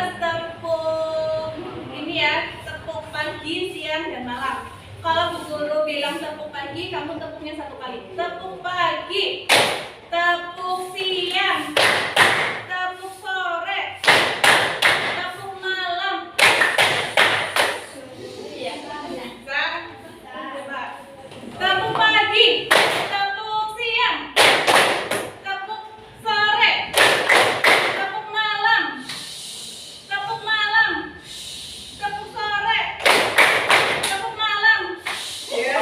bahas tepuk ini ya, tepuk pagi, siang, dan malam. Kalau Bu Guru bilang tepuk pagi, kamu tepuknya 1 kali. Tepuk pagi, tepuk siang, tepuk sore, tepuk malam. Iya, bisa. Coba. Tepuk pagi, tepuk siang, tepuk sore, tepuk malam, tepuk malam, tepuk sore, tepuk malam. Ya.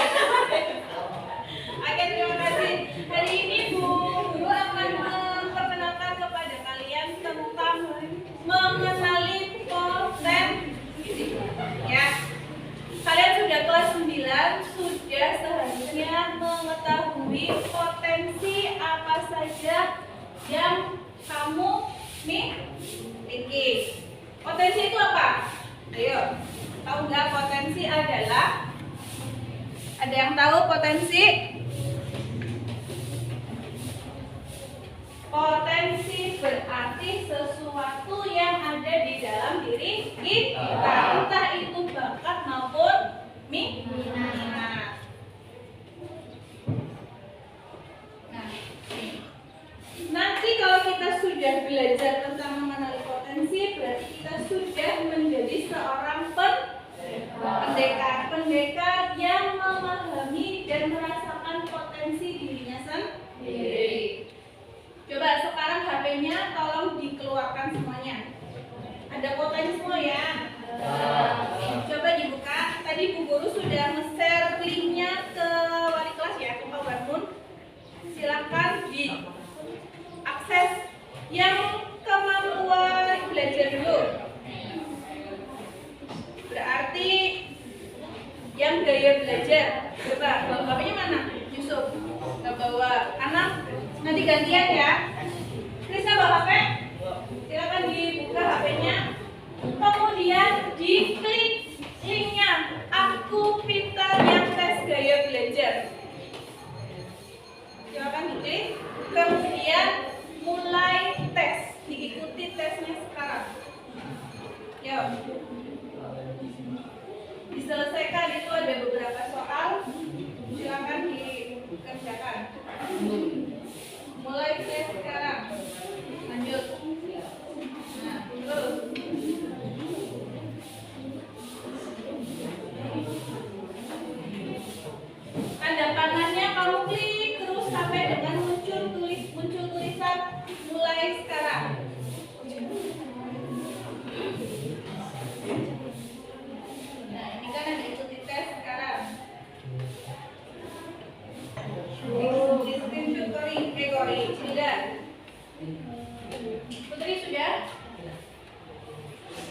Oke, terima kasih. Hari ini Bu Guru akan memperkenalkan kepada kalian tentang mengenali potensi. Ya. Kalian sudah kelas 9, sudah seharusnya mengetahui potensi apa saja yang kamu miliki. Potensi itu apa? Ayo, tahu nggak potensi adalah? Ada yang tahu potensi? Potensi berarti sesuatu yang ada di dalam diri kita, entah itu bakat maupun minat. Nah, nanti kalau kita sudah belajar tentang mengenali potensi, berarti kita sudah menjadi seorang pendekar yang memahami dan merasakan potensi dirinya sendiri. Coba sekarang HP-nya tolong dikeluarkan semuanya. Ada potensi semua ya? Coba dibuka. Tadi Bu Guru sudah nge-share linknya ke wali kelas ya, ke Pak Bangun. Silakan diakses yang kemampuan belajar dulu. Berarti yang gaya belajar. Coba, HP-nya mana? Yusuf. Nggak bawa. Anak, nanti gantian ya. Krista bawa HP? Silakan dibuka HP-nya. Kemudian diklik linknya. Aku pintar yang tes gaya belajar. Silakan diklik. Kemudian mulai tes. Diikuti tesnya sekarang. Yuk. Diselesaikan, itu ada beberapa soal. Silakan dikerjakan. Mulai tes sekarang. Lanjut. Nah, terus. Tanda panahnya kamu klik terus sampai dengan muncul tulisan mulai sekarang. Nah, ini kan ada ikuti tes sekarang. Di screenshot Gori, sudah. Putri sudah?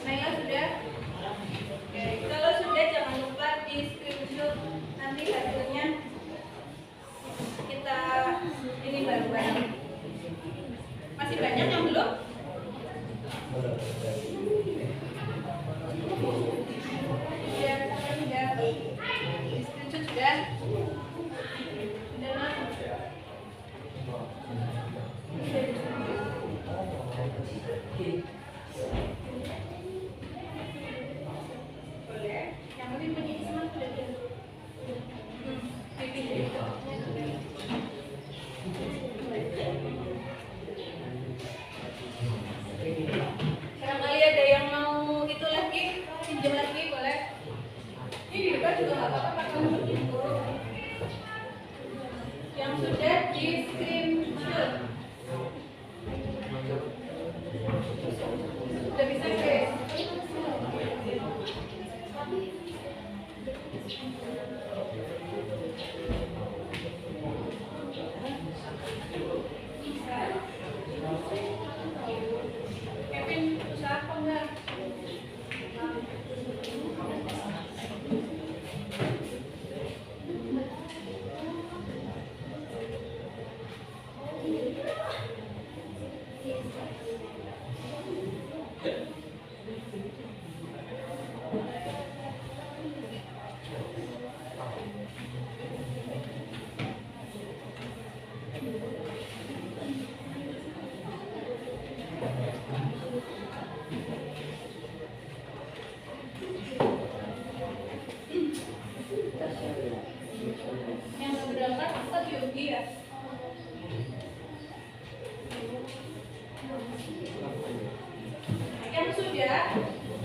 Naila sudah? Oke, kalau sudah jangan lupa di screenshot, nanti hasilnya kita ini baru-baru. Masih banyak yang belum? Sudah, di screenshot sudah? Sudah, boleh. Yang lebih punya semangat belajar. Barangkali ada yang mau itu lagi.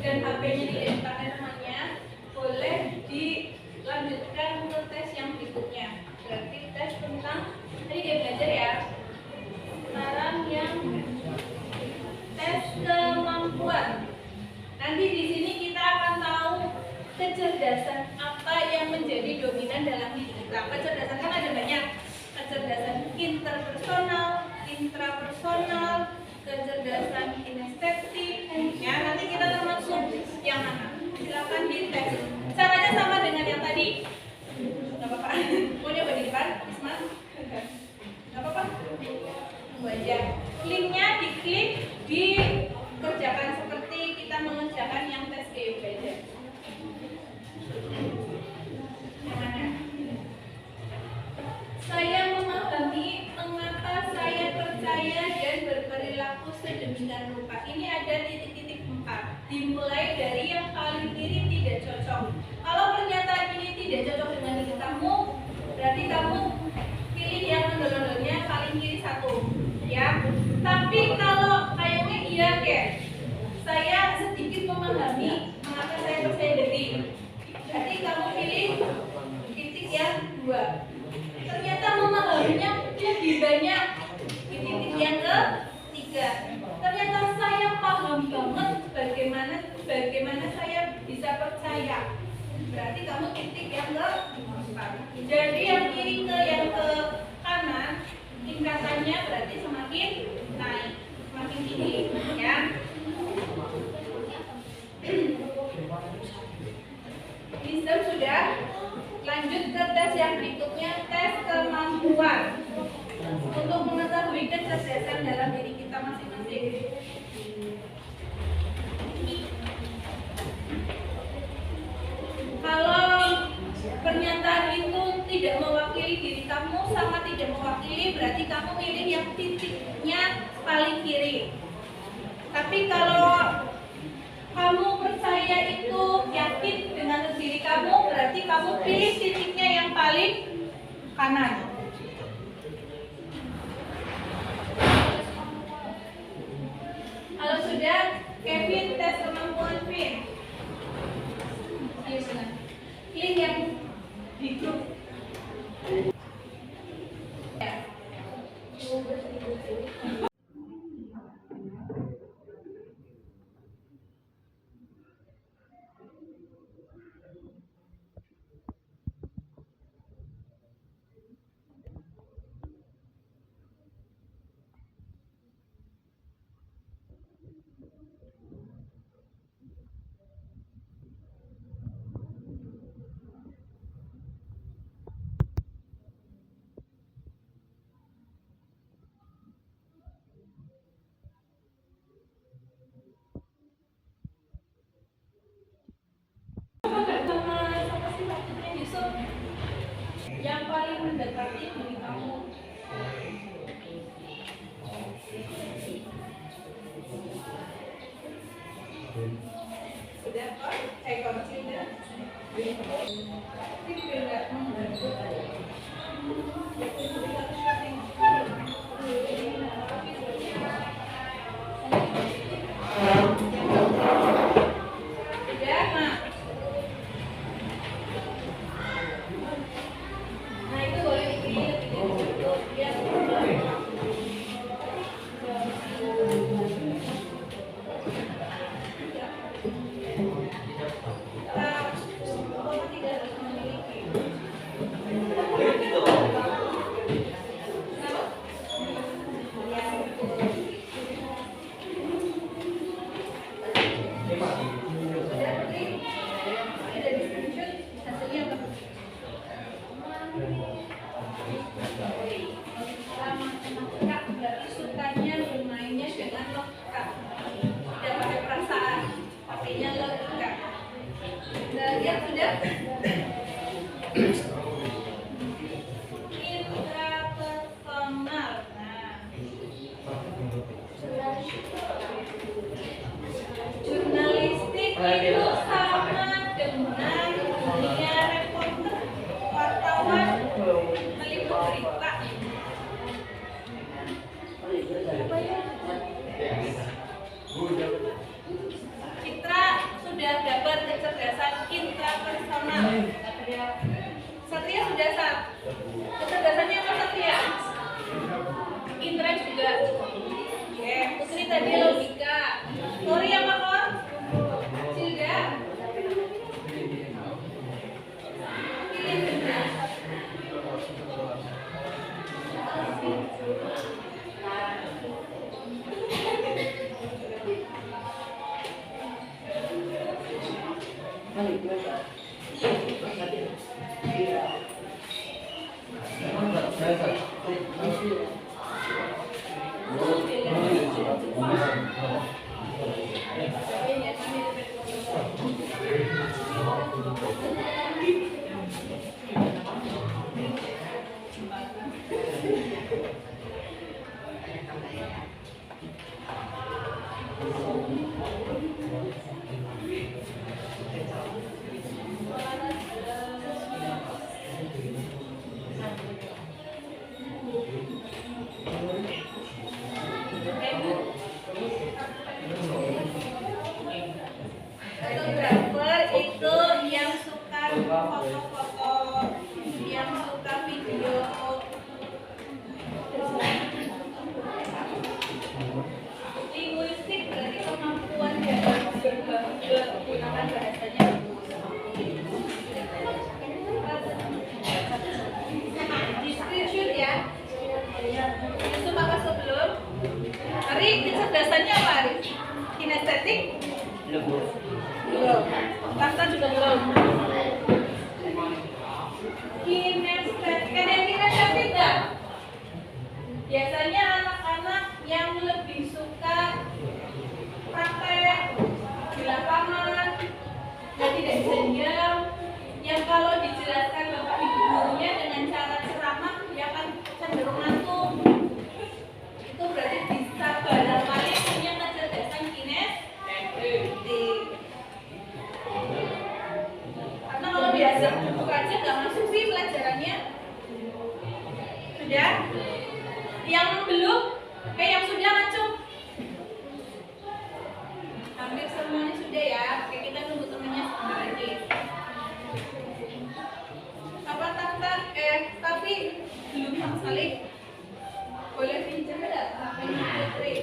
dan HP-nya tidak dipakai temannya, boleh dilanjutkan ke tes yang berikutnya. Berarti tes tentang tadi dia belajar ya. Sekarang yang tes kemampuan. Nanti di sini kita akan tahu kecerdasan apa yang menjadi dominan dalam diri kita. Kecerdasan kan ada banyak. Kecerdasan interpersonal, intrapersonal, kecerdasan kinestetik. Ya, nanti kita termasuk yang mana? Silakan dites. Caranya sama dengan yang tadi. Gak apa-apa. Mau nyoba di depan, Isma? Gak apa-apa. Tunggu aja. Linknya diklik, dikerjakan seperti kita mengerjakan yang tes GU aja. Yang mana? Saya memahami mengapa saya percaya dan berperilaku sedemikian rupa. Ini ada titik-titik 4. Dimulai dari yang paling kiri tidak cocok. Kalau pernyataan ini tidak cocok dengan diri kamu, berarti kamu pilih yang ondel-ondelnya paling kiri 1. Ya. Tapi kalau kayaknya iya kayak saya sedikit memahami mengapa saya percaya diri. Berarti kamu pilih titik yang 2. Ternyata memahaminya lebih banyak di titik yang ke-3. Ternyata saya paham banget bagaimana saya bisa percaya. Berarti kamu titik yang ke-4. Jadi yang kiri ke yang ke kanan tingkatannya berarti semakin naik, semakin tinggi, ya. Wisdom sudah. Lanjut ke tes yang berikutnya, tes kemampuan untuk mengetahui kecerdasan dalam diri kita masing-masing. Kalau pernyataan itu tidak mewakili diri kamu sama tidak mewakili, berarti kamu pilih yang titiknya paling kiri. Tapi kalau kamu percaya itu yakin dengan diri kamu, berarti kamu pilih titiknya yang paling kanan. Kalau sudah, Kevin tes kemampuan Vin. Ayo sudah. Klik yang di grup. Ya. Yang paling mendekati diri kamu. Sudah kok? Masih sudah. Ini enggak membantu. Jurnalistik itu sama dengan dunia reporter, wartawan, meliput berita. Satria sudah sat. Kecerdasannya apa Satria? Indra juga. Oke, Putri tadi logika. Kori apa Kor? Cilda? Fotografer itu yang suka foto-foto, yang suka video. Linguistik berarti kemampuan dalam menggunakan bahasanya. Di-screenshot ya. Yusuf apa sebelum? Ari, kecerdasannya apa Ari? Kinestetik? Belum. Kasta juga belum. Kinestetik, ada yang kinestetik nggak? Biasanya anak-anak yang lebih suka praktek di lapangan, yang tidak bisa diam, yang kalau dijelaskan bapak ibu gurunya dengan cara ceramah dia akan cenderung ngantuk. Itu berarti bisa barangkali punya kecerdasan kinestetik. Karena kalau biasa buku aja nggak masuk sih pelajarannya. Sudah? Yang belum? Yang sudah ngacung? Hampir semuanya sudah ya. Oke, kita tunggu temennya sebentar lagi. Apa tante? Tapi belum sama sekali. Boleh pinjam nggak? HP-nya Putri.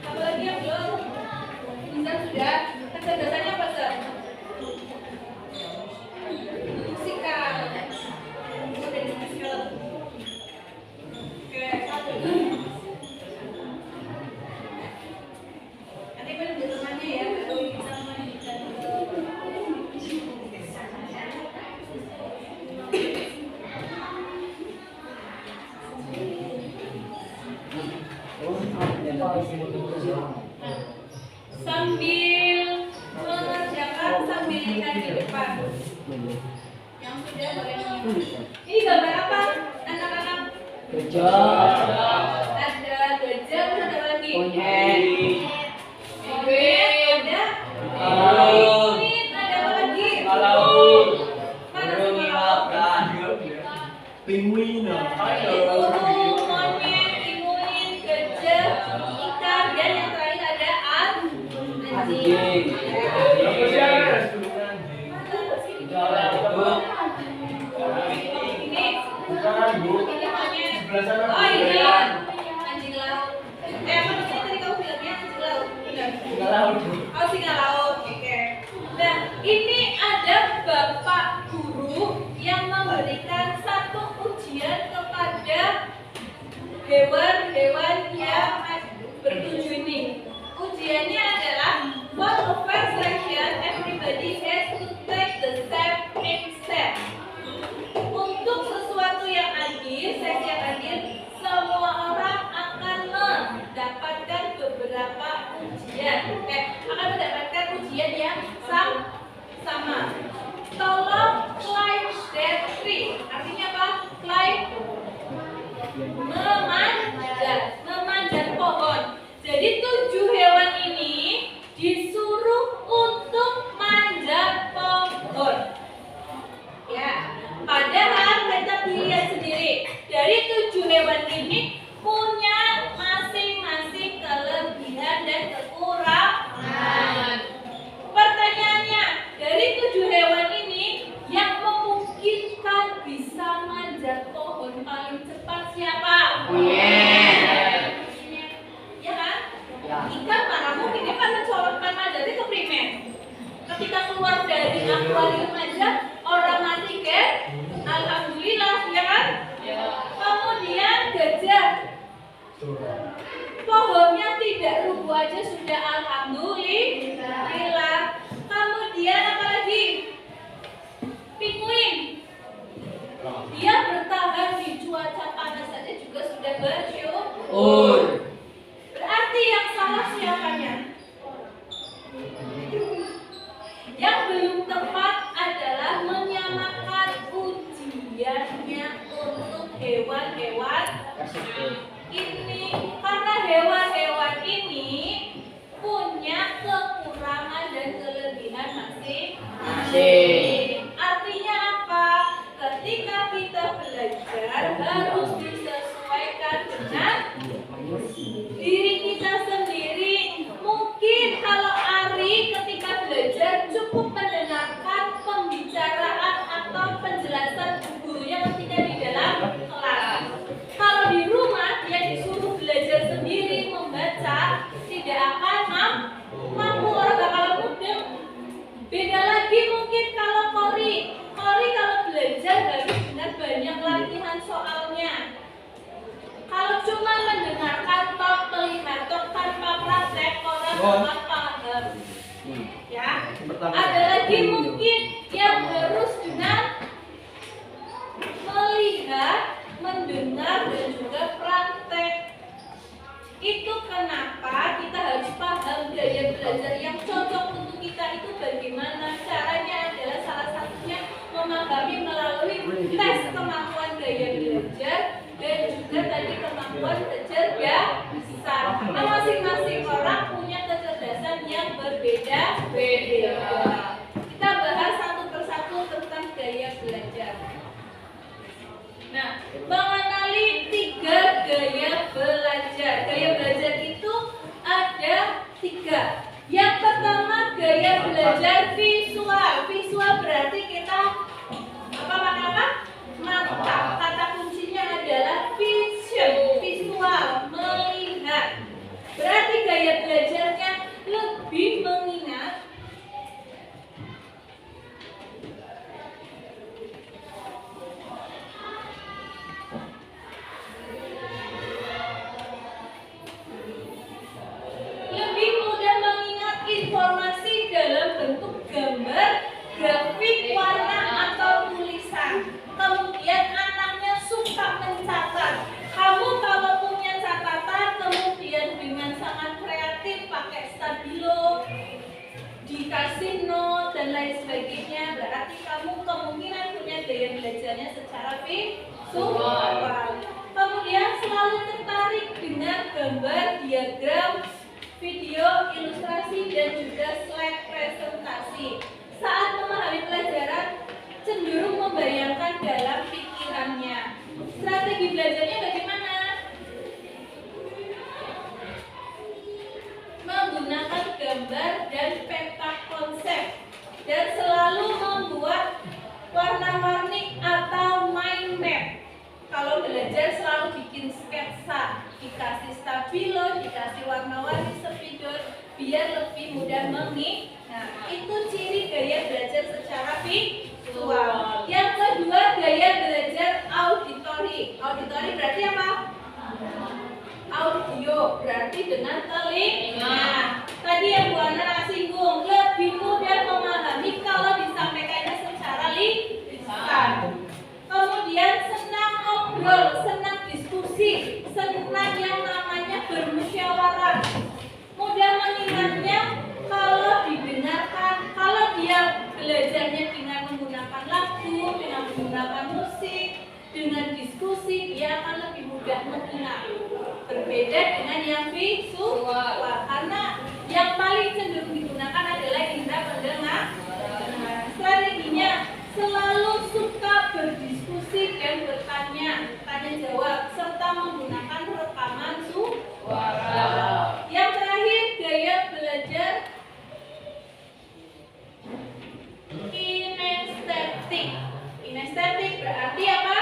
Apalagi yang belum? Bisa sudah? Kecerdasannya apa sih? Musikal. Udah di musikal. Oke, satu. Nanti pada temannya ya, baru bisa melanjutkan. Sambil mengerjakan sambil lihat di depan. Yang sudah boleh menyimak. Ini gambar apa, anak-anak? Gajah. Ada gajah, ada lagi. Monyet. Ada. Laut. Ada apa lagi? Laut. Mana Burung semua? ikan. Penguin. Burung, monyet, penguin, gajah, ikan, dan yang terakhir ada anjing. Anjing. Ini monyet. Oh iya, anjing laut. Apa namanya tadi kamu bilangnya anjing laut? Benar. Oh, singa laut. Oke. Nah, ini ada bapak guru yang memberikan satu ujian kepada hewan-hewan yang bertujuh ini. Ujiannya adalah for a first selection, everybody has to take the same step. Untuk sesuatu yang adil, sesi yang adil, semua orang akan mendapatkan beberapa ujian. Akan mendapatkan ujian yang sama. Tolong climb that tree. Artinya apa? Climb, memanjat keluar dari akuarium aja orang mati kan? Alhamdulillah, ya kan? Kemudian gajah, pohonnya tidak rubuh aja sudah alhamdulillah. Kemudian apa lagi? Penguin, dia bertahan di cuaca panas saja juga sudah bersyukur. Berarti yang salah siapanya? Yang belum tepat adalah menyamakan ujiannya untuk hewan-hewan ini, karena hewan-hewan ini punya kekurangan dan kelebihan masing-masing. Artinya apa? Ketika kita belajar harus disesuaikan dengan diri kita sendiri. Mungkin kalau Ari ketika belajar cukup mendengarkan pembicaraan atau penjelasan gurunya ketika di dalam kelas. Kalau di rumah dia disuruh belajar sendiri membaca, tidak akan mampu, orang bakal mudeng. Beda lagi mungkin kalau Kori kalau belajar harus benar banyak latihan soalnya. Kalau cuma mendengarkan tok, melihat tok tanpa praktek, orang bakal paham. Ya, ada lagi mungkin yang harus dengan melihat, mendengar dan juga praktek. Itu kenapa kita harus paham gaya belajar yang cocok untuk kita itu bagaimana. Caranya adalah salah satunya memahami melalui tes kemampuan gaya belajar dan juga tadi kemampuan kecerdasan. Nah, masing-masing orang punya kecerdasan yang berbeda-beda. Kita bahas satu persatu tentang gaya belajar. Nah, mengenali 3 gaya belajar. Gaya belajar itu ada 3. Yang pertama gaya belajar visual. Visual berarti kita apa? Mata. Kata kuncinya adalah vision, visual, melihat. Berarti gaya belajarnya lebih mengingat, lebih mudah mengingat informasi dalam bentuk gambar, grafik, warna atau tulisan. Kemudian anaknya suka mencatat. Kamu kalau punya catatan kemudian dengan sangat kreatif pakai stabilo, dikasih note dan lain sebagainya, berarti kamu kemungkinan punya gaya belajarnya secara visual. Kemudian selalu tertarik dengan gambar, diagram, video, ilustrasi dan juga slide presentasi. Saat memahami pelajaran cenderung membayangkan dalam pikirannya. Strategi belajarnya bagaimana? Menggunakan gambar dan peta konsep dan selalu membuat warna-warni atau mind map. Kalau belajar selalu bikin sketsa, dikasih stabilo, dikasih warna-warni spidol biar lebih mudah mengingat. Nah, itu ciri gaya belajar secara visual. Yang kedua, gaya belajar auditory. Auditory berarti apa? Audio berarti dengan telinga. Tadi yang Bu Ana singgung, lebih mudah memahami kalau disampaikannya secara lisan. Kemudian senang ngobrol, senang diskusi, senang yang namanya bermusyawarah. Mudah mengingatnya kalau didengarkan, kalau dia belajarnya dengan menggunakan lagu, dengan menggunakan musik, dengan diskusi, dia akan lebih mudah mengingat. Berbeda dengan yang visual, karena yang paling cenderung digunakan adalah indera pendengar. Strateginya selalu suka berdiskusi dan bertanya, tanya jawab, serta menggunakan rekaman suara. Yang terakhir, gaya belajar kinestetik. Kinestetik berarti apa?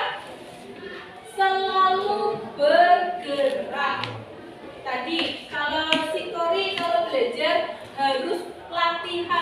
Selalu bergerak. Tadi kalau si Kori kalau belajar harus latihan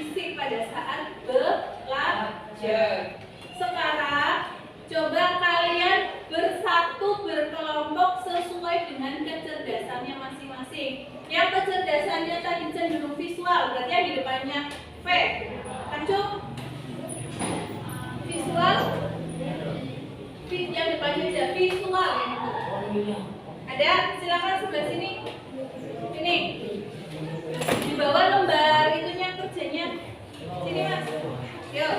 fisik pada saat belajar. Sekarang coba kalian bersatu berkelompok sesuai dengan kecerdasannya masing-masing. Yang kecerdasannya tadi cenderung visual, berarti yang di depannya V. Kancu? Visual? Yang depannya aja visual. Ada? Silakan sebelah sini. Ini. Di bawah lembar itunya kerjanya. Sini Mas. Yuk.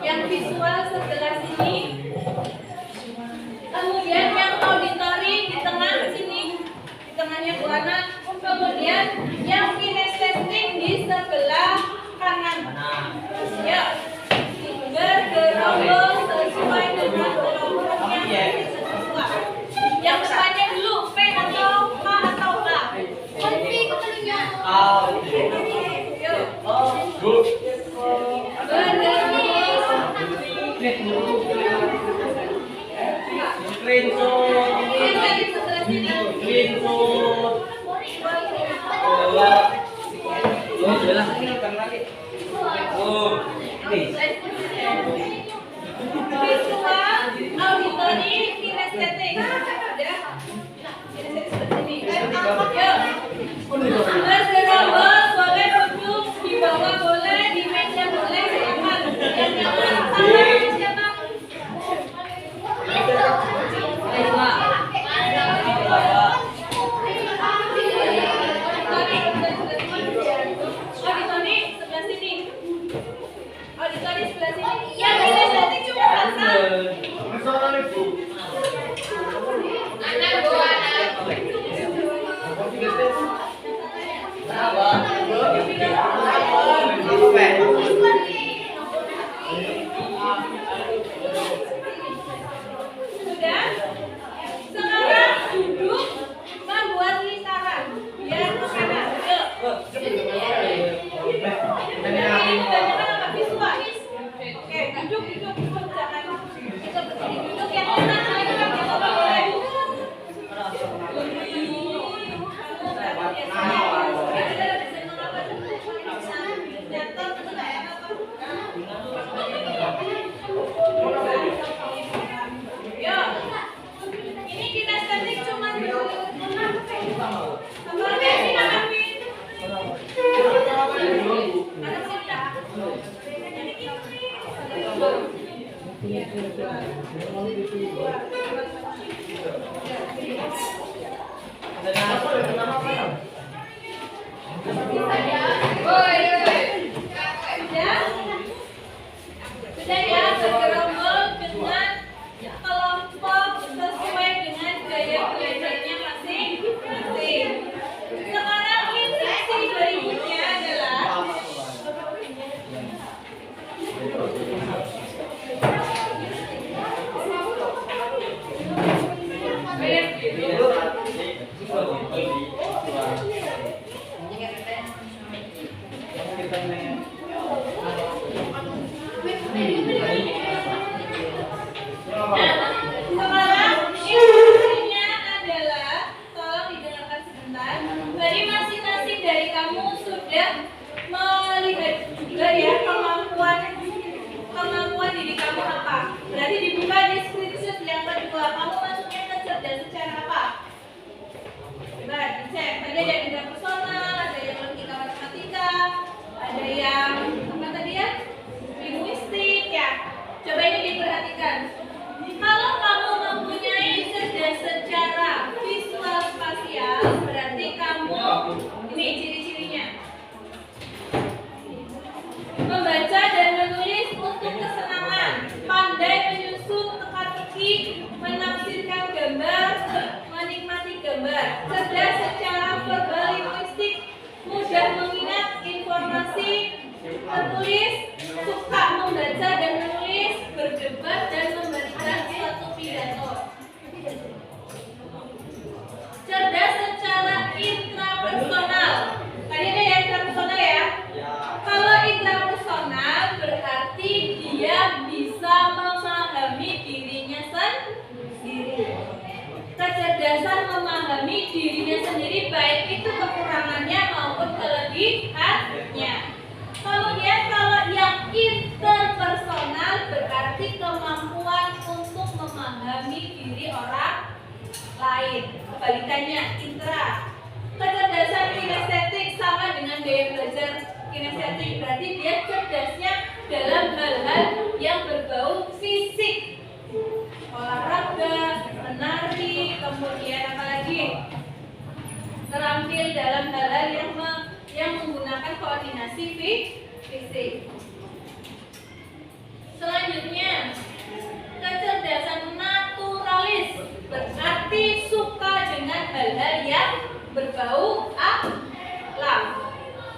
Yang visual sebelah sini. Kemudian yang auditory di tengah sini. Di tengahnya Bu Ana. Kemudian yang kinestetik di sebelah kanan. Yuk. Bergerombol sesuai dengan kelompoknya. Yang depannya dulu P atau K atau A. P ketelunya. Yuk. Visual, auditory, kinestetik. Ada? Kinestetik seperti ini. Bergerombol, boleh duduk di bawah, boleh di meja, boleh silakan. Yang sama siapa? Auditori sebelah sini. Auditori sebelah sini. Yang kinestetik cuma pasang. Sudah? Sekarang duduk membuat lingkaran. Biar ke kanan. Yuk. Kebanyakan apa? Visual. Oke, duduk. Jangan kita berdiri duduk yang tenang. Yang apa boleh? Ini kinestetik cuma sudah ya, bergerombol dengan kelompok sesuai dengan gaya belajarnya masing-masing. Sekarang instruksi berikutnya adalah sekarang instruksinya adalah, tolong didengarkan sebentar. Tadi masing-masing dari kamu sudah melihat juga ya kemampuan diri kamu apa. Berarti dibuka di screenshot yang kedua. Kamu masuknya ke cerdas secara apa? Coba dicek. Tadi ada indra personal, ada yang logika matematika, ada yang apa tadi ya? Linguistik ya. Coba ini diperhatikan. Kalau kamu mempunyai cerdas secara visual spasial, berarti kamu ini ciri-cirinya. Membaca dan menulis untuk kesenangan, pandai menyusun teka-teki, menafsirkan gambar, menikmati gambar, cerdas secara verbal linguistik, mudah mengingat informasi, tertulis, suka membaca dan menulis, berdebat dan memberikan suatu pidato. Cerdas secara intrapersonal. Tadi ada ya intrapersonal ya? Kalau intrapersonal berarti dia bisa memahami dirinya sendiri. Kecerdasan memahami dirinya sendiri baik itu kekurangannya maupun kelebihannya. Kemudian yang interpersonal berarti kemampuan untuk memahami diri orang lain. Kebalikannya intra. Kecerdasan kinestetik sama dengan gaya belajar kinestetik, berarti dia cerdasnya dalam hal-hal yang berbau fisik, olahraga, menari, kemudian apa lagi, terampil dalam hal-hal yang menggunakan koordinasi fisik. Selanjutnya, kecerdasan naturalis berarti suka dengan hal-hal yang berbau alam,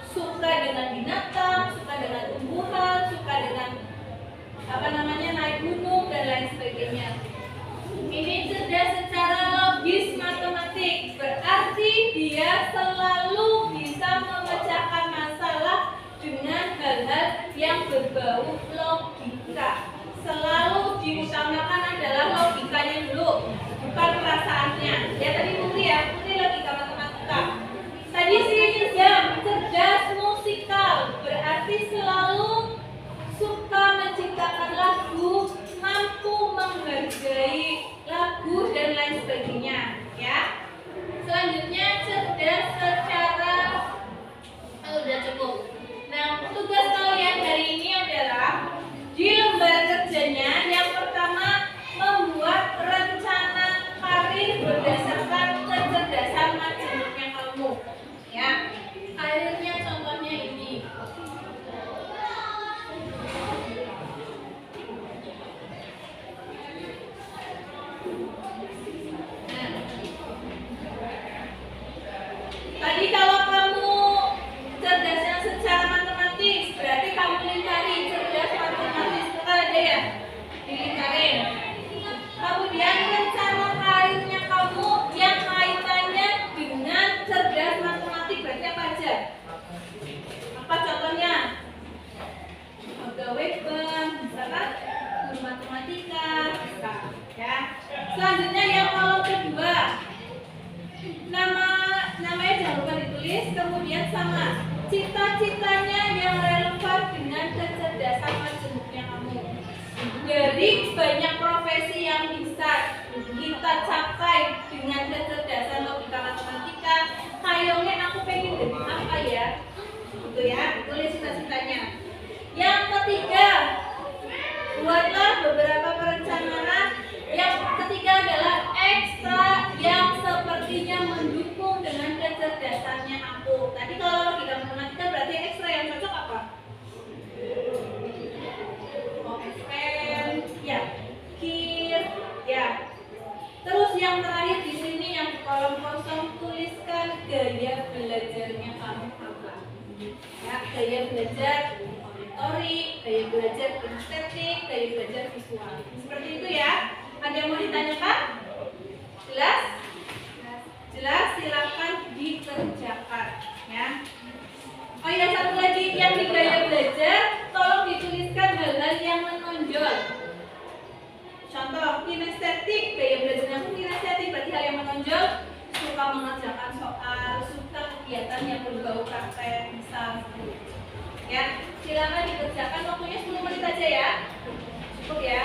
suka dengan binatang, suka dengan tumbuhan, suka dengan naik gunung dan lain sebagainya. Ini cerdas secara logis matematik, berarti dia selalu bisa memecahkan masalah dengan hal-hal yang berbau logika. Selalu diutamakan adalah logikanya dulu, bukan perasaannya. Ya tadi Putri logika matematika. Tadi si Nizam cerdas musikal, berarti selalu suka menciptakan lagu, mampu menghargai lagu dan lain sebagainya. Ya. Selanjutnya cerdas secara udah cukup. Nah, tugas kalian hari ini adalah di lembar kerjanya yang pertama membuat rencana karir berdasarkan kecerdasan majemuknya kamu. Ya, karirnya contohnya ini. Nah, tadi kalau kamu cerdasnya secara matematis, berarti kamu lingkari cerdas matematis, bukan ada ya? Dilingkarin. Kemudian rencana karirnya kamu yang kaitannya dengan cerdas matematik, berarti apa aja? Apa contohnya? Pegawai bank, misalkan guru matematika, bisa, ya. Selanjutnya yang kolom kedua, namanya jangan lupa ditulis, kemudian sama cita-citanya yang relevan dengan kecerdasan majemuknya kamu. Dari banyak profesi yang bisa kita capai dengan kecerdasan logika matematika, kayaknya aku pengen jadi apa ya? Gitu ya, tulis cita-citanya. Yang ketiga, buatlah beberapa perencanaan. Yang ketiga adalah ekstra yang sepertinya mendukung dengan kecerdasannya aku. Tadi kalau logika matematika berarti ekstra yang cocok apa? Pen, ya, kir, ya. Terus yang terakhir di sini yang kolom kosong, tuliskan gaya belajarnya kamu apa? Ya, gaya belajar auditory, gaya belajar kinestetik, gaya belajar visual. Seperti itu ya. Ada yang mau ditanyakan? Jelas? Jelas, silakan dikerjakan ya. Oh ya, satu lagi yang di gaya belajar, tolong dituliskan hal-hal yang menonjol. Contoh, kinestetik, gaya belajarnya pun kinestetik, berarti hal yang menonjol, suka mengerjakan soal, suka kegiatan yang berbau praktek, misal. Ya, silakan dikerjakan, waktunya 10 menit aja ya. Cukup ya.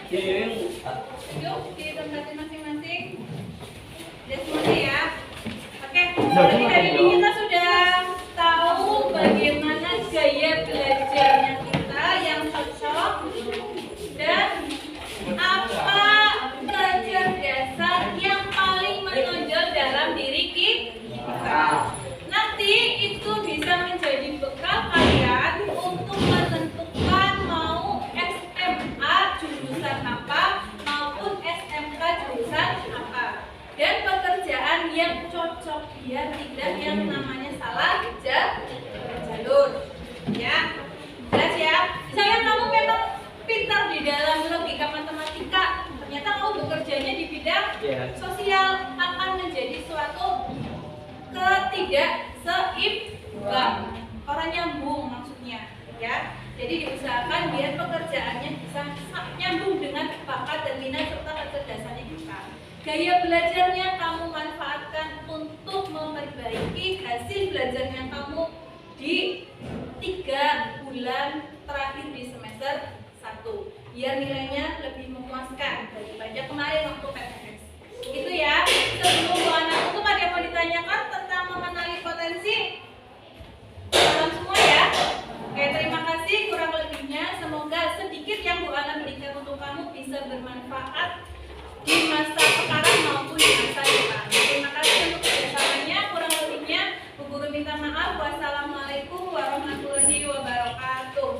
Yuk, di tempat masing-masing. Udah semuanya ya. Oke, jadi hari ini kita sudah tahu bagaimana gaya belajarnya kita yang cocok dan apa kecerdasan yang paling menonjol dalam diri kita. Nanti itu bisa menjadi bekal kalian untuk menentukan bidang Ya. sosial akan menjadi suatu ketidakseimbang. Orang nyambung maksudnya, ya. Jadi diusahakan biar pekerjaannya bisa nyambung dengan bakat dan minat serta kecerdasannya kita. Gaya belajarnya kamu manfaatkan untuk memperbaiki hasil belajarnya kamu di 3 bulan terakhir di semester 1 biar nilainya lebih memuaskan daripada kemarin waktu PTS. Itu ya. Sebelum Bu Ana tutup, ada yang mau ditanyakan tentang mengenali potensi? Salam semua ya. Oke, terima kasih. Kurang lebihnya semoga sedikit yang Bu Ana berikan untuk kamu bisa bermanfaat di masa sekarang maupun di masa depan. Terima kasih untuk kerjasamanya. Kurang lebihnya Bu Guru minta maaf. Wassalamualaikum warahmatullahi wabarakatuh.